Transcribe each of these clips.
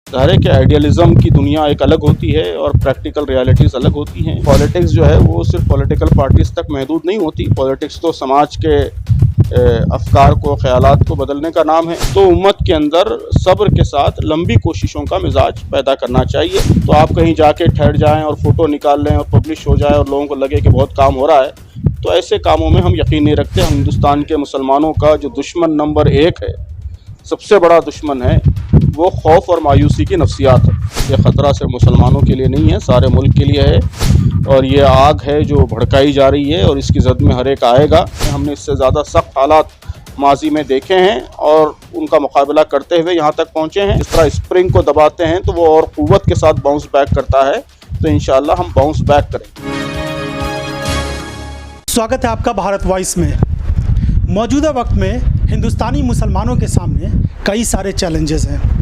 ज़ाहिर है कि आइडियलिज़म की दुनिया एक अलग होती है और प्रैक्टिकल रियलिटीज़ अलग होती हैं। पॉलिटिक्स जो है वो सिर्फ पॉलिटिकल पार्टीज़ तक महदूद नहीं होती। पॉलिटिक्स तो समाज के अफ़कार को, ख़यालात को बदलने का नाम है। तो उम्मत के अंदर सब्र के साथ लंबी कोशिशों का मिजाज पैदा करना चाहिए। तो आप कहीं जाके ठहर जाएँ और फ़ोटो निकाल लें और पब्लिश हो जाए और लोगों को लगे कि बहुत काम हो रहा है, तो ऐसे कामों में हम यकीन नहीं रखते। हम हिंदुस्तान के मुसलमानों का जो दुश्मन नंबर 1 है, सबसे बड़ा दुश्मन है, वो खौफ और मायूसी की नफ्सियात है। ये ख़तरा सिर्फ मुसलमानों के लिए नहीं है, सारे मुल्क के लिए है। और ये आग है जो भड़काई जा रही है और इसकी जद में हर एक आएगा। हमने इससे ज़्यादा सख्त हालात माजी में देखे हैं और उनका मुकाबला करते हुए यहाँ तक पहुँचे हैं। जिस तरह स्प्रिंग को दबाते हैं तो वो और क़ुव्वत के साथ बाउंस बैक करता है, तो इंशाअल्लाह हम बाउंस बैक करेंगे। स्वागत है आपका भारत वॉइस में। मौजूदा वक्त में हिंदुस्तानी मुसलमानों के सामने कई सारे चैलेंजेस हैं।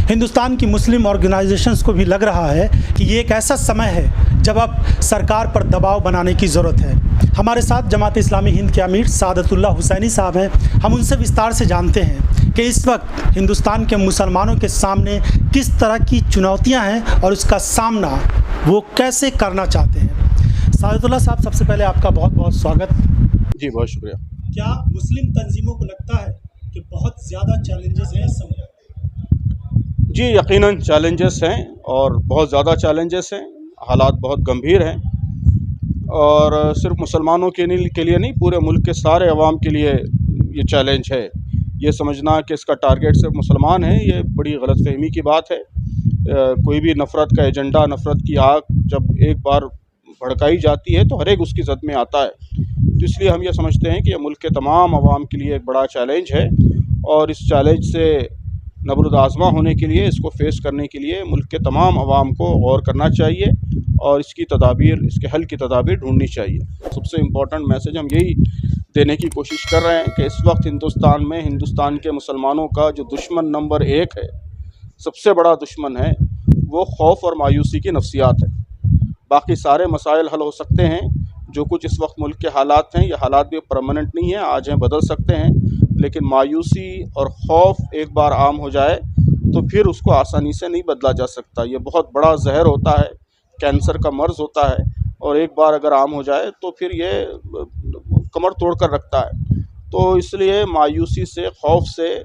हिंदुस्तान की मुस्लिम ऑर्गेनाइजेशंस को भी लग रहा है कि ये एक ऐसा समय है जब अब सरकार पर दबाव बनाने की ज़रूरत है। हमारे साथ जमात इस्लामी हिंद के अमीर सादतुल्लाह हुसैनी साहब हैं। हम उनसे विस्तार से जानते हैं कि इस वक्त हिंदुस्तान के मुसलमानों के सामने किस तरह की चुनौतियाँ हैं और उसका सामना वो कैसे करना चाहते हैं। सादतुल्लाह साहब, सबसे पहले आपका बहुत बहुत स्वागत। जी, बहुत शुक्रिया। क्या मुस्लिम तंजीमों को लगता है कि बहुत ज़्यादा चैलेंजेस हैं इस समय? जी, यकीनन चैलेंजेस हैं और बहुत ज़्यादा चैलेंजेस हैं। हालात बहुत गंभीर हैं और सिर्फ मुसलमानों के लिए नहीं, पूरे मुल्क के सारे अवाम के लिए ये चैलेंज है। ये समझना कि इसका टारगेट सिर्फ मुसलमान है, ये बड़ी गलतफहमी की बात है। कोई भी नफ़रत का एजेंडा, नफ़रत की आग जब एक बार भड़काई जाती है तो हर एक उसकी जद में आता है। तो इसलिए हम ये समझते हैं कि यह मुल्क के तमाम अवाम के लिए एक बड़ा चैलेंज है और इस चैलेंज से नबरुद आज़मा होने के लिए, इसको फ़ेस करने के लिए मुल्क के तमाम अवाम को गौर करना चाहिए और इसकी तदाबीर, इसके हल की तदाबीर ढूंढनी चाहिए। सबसे इम्पोर्टेंट मैसेज हम यही देने की कोशिश कर रहे हैं कि इस वक्त हिंदुस्तान में हिंदुस्तान के मुसलमानों का जो दुश्मन नंबर 1 है, सबसे बड़ा दुश्मन है, वो खौफ और मायूसी की नफ्सियात है। बाकी सारे मसाइल हल हो सकते हैं। जो कुछ इस वक्त मुल्क के हालात हैं, ये हालात भी परमानेंट नहीं हैं, आज हैं, बदल सकते हैं। लेकिन मायूसी और खौफ एक बार आम हो जाए तो फिर उसको आसानी से नहीं बदला जा सकता। ये बहुत बड़ा जहर होता है, कैंसर का मर्ज़ होता है और एक बार अगर आम हो जाए तो फिर ये कमर तोड़ कर रखता है। तो इसलिए मायूसी से, खौफ से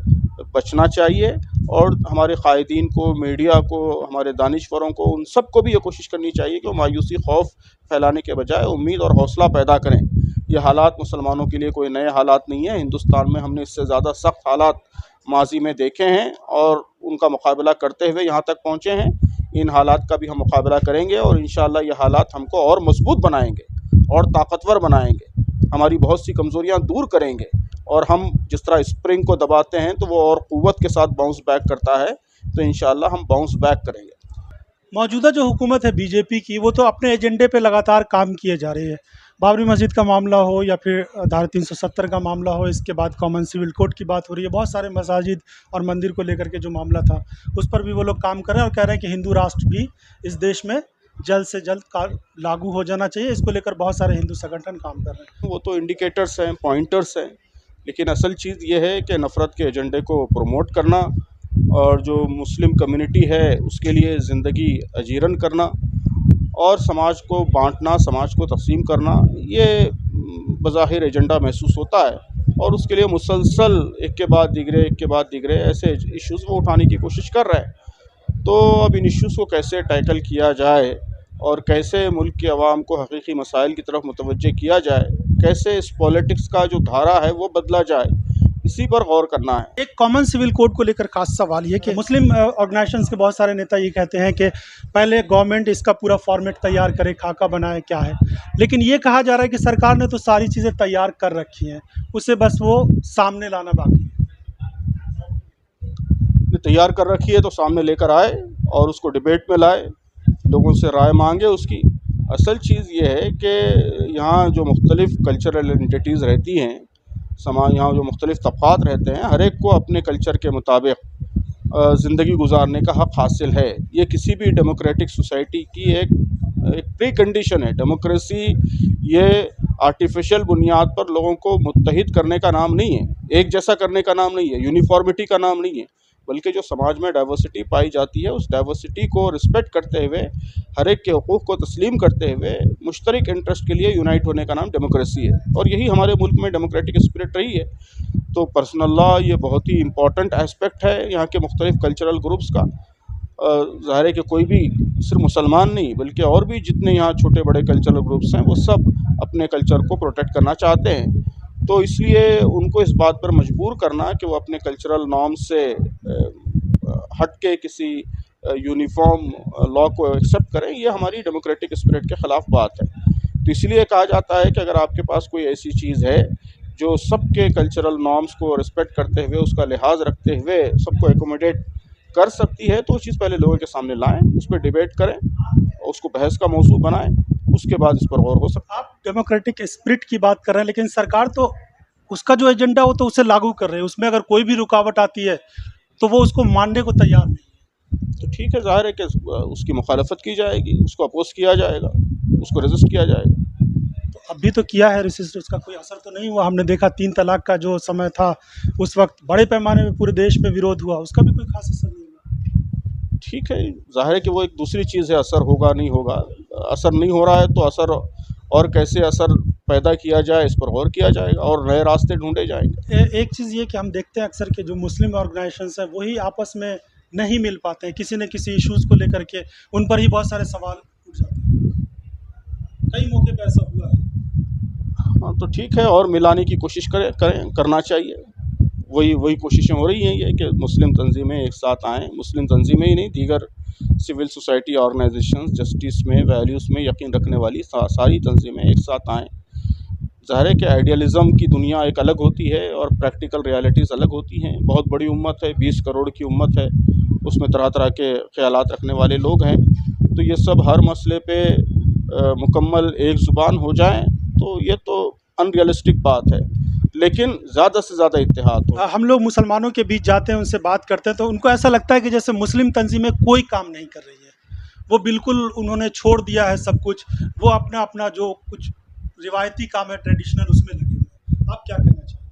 बचना चाहिए और हमारे क़ायदीन को, मीडिया को, हमारे दानिशवरों को, उन सब को भी ये कोशिश करनी चाहिए कि वो मायूसी, खौफ फैलाने के बजाय उम्मीद और हौसला पैदा करें। ये हालात मुसलमानों के लिए कोई नए हालात नहीं है। हिंदुस्तान में हमने इससे ज़्यादा सख्त हालात माजी में देखे हैं और उनका मुकाबला करते हुए यहाँ तक पहुँचे हैं। इन हालात का भी हम मुकाबला करेंगे और इंशाअल्लाह ये हालात हमको और मजबूत बनाएंगे और ताकतवर बनाएंगे, हमारी बहुत सी कमज़ोरियाँ दूर करेंगे और हम जिस तरह स्प्रिंग को दबाते हैं तो वो और क़ुव्वत के साथ बाउंस बैक करता है, तो इंशाअल्लाह हम बाउंस बैक करेंगे। मौजूदा जो हुकूमत है बीजेपी की, वो तो अपने एजेंडे पे लगातार काम किए जा रही है। बाबरी मस्जिद का मामला हो या फिर धारा 370 का मामला हो, इसके बाद कॉमन सिविल कोड की बात हो रही है, बहुत सारे मसाजिद और मंदिर को लेकर के जो मामला था उस पर भी वो लोग काम कर रहे हैं और कह रहे हैं कि हिंदू राष्ट्र भी इस देश में जल्द से जल्द लागू हो जाना चाहिए। इसको लेकर बहुत सारे हिंदू संगठन काम कर रहे हैं। वो तो इंडिकेटर्स हैं, पॉइंटर्स हैं, लेकिन असल चीज़ ये है कि नफ़रत के एजेंडे को प्रमोट करना और जो मुस्लिम कम्युनिटी है उसके लिए ज़िंदगी अजीरन करना और समाज को बांटना, समाज को तक़सीम करना, ये बज़ाहिर एजेंडा महसूस होता है और उसके लिए मुसलसल एक के बाद दिगरे ऐसे इश्यूज़ वो उठाने की कोशिश कर रहे हैं। तो अब इन इश्यूज़ को कैसे टैकल किया जाए और कैसे मुल्क के अवाम को हकीकी मसाइल की तरफ मुतवज्जे किया जाए, कैसे इस पॉलिटिक्स का जो धारा है वो बदला जाए, इसी पर गौर करना है। एक कॉमन सिविल कोड को लेकर खास सवाल ये कि मुस्लिम ऑर्गेनाइजेशंस के बहुत सारे नेता ये कहते हैं कि पहले गवर्नमेंट इसका पूरा फॉर्मेट तैयार करे, खाका बनाए, क्या है। लेकिन ये कहा जा रहा है कि सरकार ने तो सारी चीज़ें तैयार कर रखी हैं, उसे बस वो सामने लाना बाकी है। तैयार कर रखी है तो सामने लेकर आए और उसको डिबेट में लाए, लोगों से राय मांगे उसकी। असल चीज़ ये है कि यहाँ जो मुख्तलिफ़ कल्चरल एंटिटीज़ रहती हैं, यहाँ जो मुख्तलिफ़ तबक़ात रहते हैं, हर एक को अपने कल्चर के मुताबिक ज़िंदगी गुजारने का हक़ हासिल है। ये किसी भी डेमोक्रेटिक सोसाइटी की एक प्री कंडीशन है। डेमोक्रेसी ये आर्टिफिशियल बुनियाद पर लोगों को मुत्तहिद करने का नाम नहीं है, एक जैसा करने का नाम नहीं है, यूनिफॉर्मिटी का नाम नहीं है। बल्कि जो समाज में डाइवर्सिटी पाई जाती है उस डाइवर्सिटी को रिस्पेक्ट करते हुए, हर एक के हकूक़ को तस्लीम करते हुए मुश्तरक इंटरेस्ट के लिए यूनाइट होने का नाम डेमोक्रेसी है, और यही हमारे मुल्क में डेमोक्रेटिक स्पिरिट रही है। तो पर्सनल लॉ ये बहुत ही इम्पॉर्टेंट एस्पेक्ट है यहाँ के मुख्तलिफ़ कल्चरल ग्रुप्स का। ज़ाहिर है कि कोई भी सिर्फ मुसलमान नहीं बल्कि और भी जितने यहाँ छोटे बड़े कल्चरल ग्रुप्स हैं वो सब अपने कल्चर को प्रोटेक्ट करना चाहते हैं। तो इसलिए उनको इस बात पर मजबूर करना कि वो अपने कल्चरल नॉर्म से हट के किसी यूनिफॉर्म लॉ को एक्सेप्ट करें, ये हमारी डेमोक्रेटिक स्पिरिट के ख़िलाफ़ बात है। तो इसलिए कहा जाता है कि अगर आपके पास कोई ऐसी चीज़ है जो सबके कल्चरल नॉर्म्स को रिस्पेक्ट करते हुए, उसका लिहाज रखते हुए सबको एकोमोडेट कर सकती है, तो वो चीज़ पहले लोगों के सामने लाएं, उस पर डिबेट करें, उसको बहस का मौजू बनाएं, उसके बाद इस पर गौर हो सकता है। आप डेमोक्रेटिक स्पिरिट की बात कर रहे हैं, लेकिन सरकार तो उसका जो एजेंडा वो तो उसे लागू कर रही है, उसमें अगर कोई भी रुकावट आती है तो वो उसको मानने को तैयार नहीं। तो ठीक है, ज़ाहिर है कि उसकी मुखालफत की जाएगी, उसको अपोज किया जाएगा, उसको रेजिस्ट किया जाएगा। तो अभी तो किया है रेसिस्ट, उसका कोई असर तो नहीं हुआ। हमने देखा 3 तलाक का जो समय था उस वक्त बड़े पैमाने में पूरे देश में विरोध हुआ, उसका भी कोई खास असर नहीं हुआ। ठीक है, ज़ाहिर है कि वो एक दूसरी चीज़ है, असर होगा नहीं होगा। असर नहीं हो रहा है तो असर और कैसे असर पैदा किया जाए इस पर गौर किया जाएगा और नए रास्ते ढूंढे जाएंगे। एक चीज़ ये कि हम देखते हैं अक्सर कि जो मुस्लिम ऑर्गेनाइजेशंस हैं वही आपस में नहीं मिल पाते हैं, किसी न किसी इश्यूज़ को लेकर के उन पर ही बहुत सारे सवाल उठ जाते हैं। कई मौके पे ऐसा हुआ है। हाँ, तो ठीक है, और मिलाने की कोशिश करना चाहिए। वही कोशिशें हो रही हैं ये कि मुस्लिम तंजीमें एक साथ आएँ, मुस्लिम तंजीमें ही नहीं, दीगर सिविल सोसाइटी ऑर्गेनाइजेशंस, जस्टिस में, वैल्यूज़ में यकीन रखने वाली सारी तंजीमें एक साथ आएँ। ज़ाहिर है कि आइडियलिज़म की दुनिया एक अलग होती है और प्रैक्टिकल रियलिटीज़ अलग होती हैं। बहुत बड़ी उम्मत है, 20 करोड़ की उम्मत है, उसमें तरह तरह के ख़यालात रखने वाले लोग हैं। तो ये सब हर मसले पे मुकम्मल एक ज़ुबान हो जाएँ तो ये तो अनरियलिस्टिक बात है, लेकिन ज़्यादा से ज़्यादा इत्तेहाद हो। हम लोग मुसलमानों के बीच जाते हैं, उनसे बात करते हैं तो उनको ऐसा लगता है कि जैसे मुस्लिम तंजीमें कोई काम नहीं कर रही है, वो बिल्कुल उन्होंने छोड़ दिया है सब कुछ, वो अपना अपना जो कुछ रिवायती काम है ट्रेडिशनल उसमें लगे हुए हैं। आप क्या कहना चाहेंगे?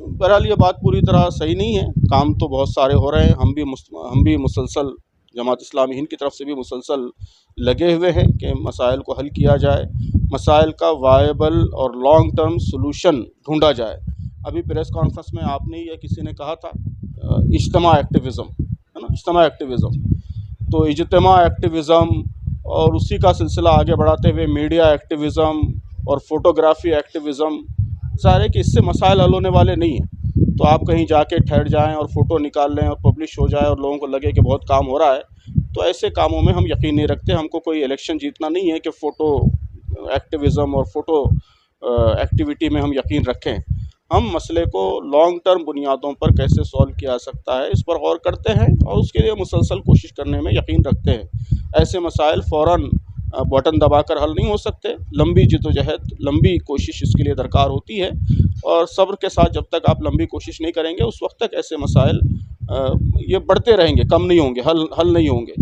बहरहाल ये बात पूरी तरह सही नहीं है, काम तो बहुत सारे हो रहे हैं। हम भी मुसलसल जमात इस्लामी हिंद की तरफ से भी मुसलसल लगे हुए हैं कि मसाइल को हल किया जाए, मसाइल का वायबल और लॉन्ग टर्म सॉल्यूशन ढूंढा जाए। अभी प्रेस कॉन्फ्रेंस में आपने या किसी ने कहा था इज्तिमा एक्टिविज़म, है ना, इज्तिमा एक्टिविज़म। तो इज्तिमा एक्टिविज़म और उसी का सिलसिला आगे बढ़ाते हुए मीडिया एक्टिविज़म और फोटोग्राफी एक्टिविज़म, ज़ाहिर है कि इससे मसाइल हल होने वाले नहीं हैं। तो आप कहीं जाके ठहर जाएं और फ़ोटो निकाल लें और पब्लिश हो जाए और लोगों को लगे कि बहुत काम हो रहा है, तो ऐसे कामों में हम यकीन नहीं रखते। हमको कोई इलेक्शन जीतना नहीं है कि फ़ोटो एक्टिविज़म और फ़ोटो एक्टिविटी में हम यकीन रखें। हम मसले को लॉन्ग टर्म बुनियादों पर कैसे सॉल्व किया जा सकता है इस पर गौर करते हैं और उसके लिए मुसलसल कोशिश करने में यकीन रखते हैं। ऐसे मसाइल फ़ौरन बटन दबाकर हल नहीं हो सकते, लंबी जिद्दोजहद, लंबी कोशिश इसके लिए दरकार होती है, और सब्र के साथ जब तक आप लंबी कोशिश नहीं करेंगे उस वक्त तक ऐसे मसाइल ये बढ़ते रहेंगे, कम नहीं होंगे, हल नहीं होंगे।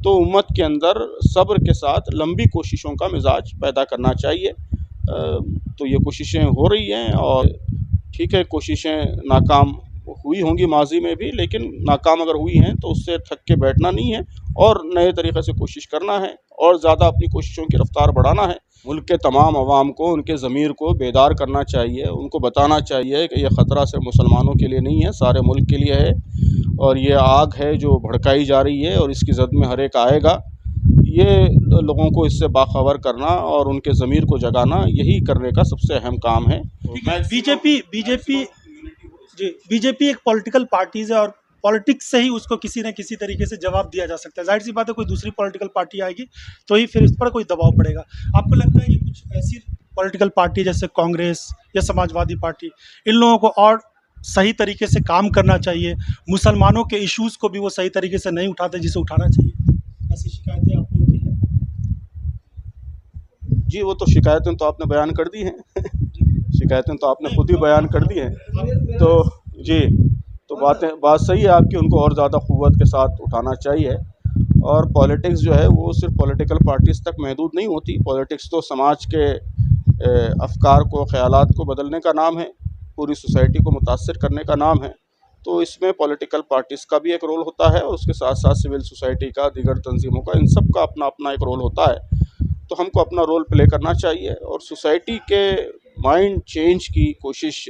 तो उम्मत के अंदर सब्र के साथ लंबी कोशिशों का मिजाज पैदा करना चाहिए। तो ये कोशिशें हो रही हैं और ठीक है, कोशिशें नाकाम हुई होंगी माजी में भी, लेकिन नाकाम अगर हुई हैं तो उससे थक के बैठना नहीं है और नए तरीक़े से कोशिश करना है और ज़्यादा अपनी कोशिशों की रफ़्तार बढ़ाना है। मुल्क के तमाम अवाम को, उनके ज़मीर को बेदार करना चाहिए, उनको बताना चाहिए कि यह ख़तरा सिर्फ मुसलमानों के लिए नहीं है, सारे मुल्क के लिए है, और ये आग है जो भड़काई जा रही है और इसकी ज़द में हर एक आएगा। ये लोगों को इससे बाखबर करना और उनके ज़मीर को जगाना, यही करने का सबसे अहम काम है। बीजेपी एक पॉलिटिकल पार्टीज़ है और पॉलिटिक्स से ही उसको किसी न किसी तरीके से जवाब दिया जा सकता है। जाहिर सी बात है, कोई दूसरी पॉलिटिकल पार्टी आएगी तो ही फिर इस पर कोई दबाव पड़ेगा। आपको लगता है कि कुछ ऐसी पॉलिटिकल पार्टी जैसे कांग्रेस या समाजवादी पार्टी, इन लोगों को और सही तरीके से काम करना चाहिए, मुसलमानों के इश्यूज़ को भी वो सही तरीके से नहीं उठाते जिसे उठाना चाहिए? ऐसी शिकायतें आप लोगों की हैं? जी, वो तो शिकायतें तो आपने बयान कर दी हैं शिकायतें तो आपने खुद ही बयान कर दी हैं। तो जी, तो बात सही है आपकी, उनको और ज़्यादा क़ुव्वत के साथ उठाना चाहिए। और पॉलिटिक्स जो है वो सिर्फ पॉलिटिकल पार्टीज़ तक महदूद नहीं होती। पॉलिटिक्स तो समाज के अफ़कार को, ख़यालात को बदलने का नाम है, पूरी सोसाइटी को मुतासिर करने का नाम है। तो इसमें पॉलिटिकल पार्टीज़ का भी एक रोल होता है और उसके साथ साथ सिविल सोसाइटी का, दीगर तंजीमों का, इन सब का अपना अपना एक रोल होता है। तो हमको अपना रोल प्ले करना चाहिए और सोसाइटी के माइंड चेंज की कोशिश,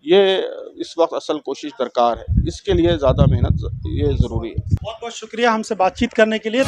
ये इस वक्त असल कोशिश दरकार है। इसके लिए ज़्यादा मेहनत ये ज़रूरी है। बहुत बहुत शुक्रिया हमसे बातचीत करने के लिए।